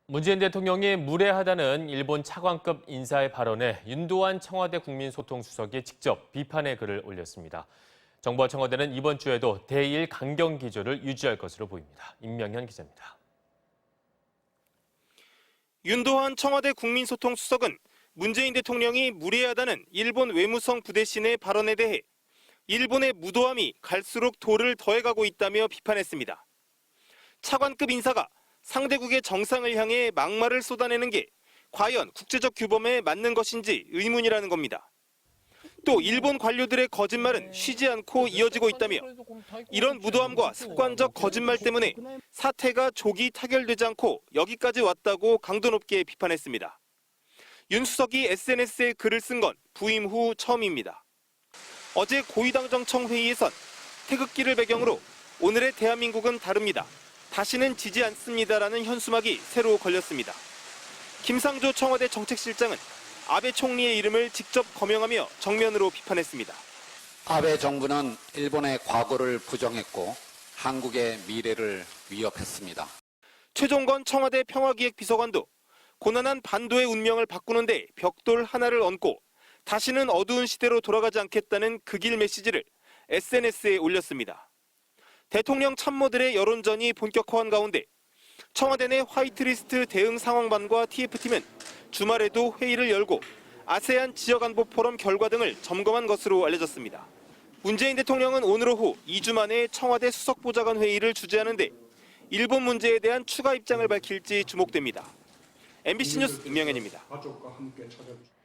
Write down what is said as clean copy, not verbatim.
문재인 대통령이 무례하다는 일본 차관급 인사의 발언에 윤도한 청와대 국민소통수석이 직접 비판의 글을 올렸습니다. 정부와 청와대는 이번 주에도 대일 강경 기조를 유지할 것으로 보입니다. 임명현 기자입니다. 윤도한 청와대 국민소통수석은 문재인 대통령이 무례하다는 일본 외무성 부대신의 발언에 대해 일본의 무도함이 갈수록 도를 더해가고 있다며 비판했습니다. 차관급 인사가 상대국의 정상을 향해 막말을 쏟아내는 게 과연 국제적 규범에 맞는 것인지 의문이라는 겁니다. 또 일본 관료들의 거짓말은 쉬지 않고 이어지고 있다며 이런 무도함과 습관적 거짓말 때문에 사태가 조기 타결되지 않고 여기까지 왔다고 강도 높게 비판했습니다. 윤 수석이 SNS에 글을 쓴 건 부임 후 처음입니다. 어제 고위당정청 회의에선 태극기를 배경으로 오늘의 대한민국은 다릅니다. 다시는 지지 않습니다라는 현수막이 새로 걸렸습니다. 김상조 청와대 정책실장은 아베 총리의 이름을 직접 거명하며 정면으로 비판했습니다. 아베 정부는 일본의 과거를 부정했고 한국의 미래를 위협했습니다. 최종건 청와대 평화기획비서관도 고난한 반도의 운명을 바꾸는데 벽돌 하나를 얹고 다시는 어두운 시대로 돌아가지 않겠다는 극일 메시지를 SNS에 올렸습니다. 대통령 참모들의 여론전이 본격화한 가운데 청와대 내 화이트리스트 대응 상황반과 TF팀은 주말에도 회의를 열고 아세안 지역안보 포럼 결과 등을 점검한 것으로 알려졌습니다. 문재인 대통령은 오늘 오후 2주 만에 청와대 수석보좌관 회의를 주재하는데 일본 문제에 대한 추가 입장을 밝힐지 주목됩니다. MBC 뉴스 임명현입니다.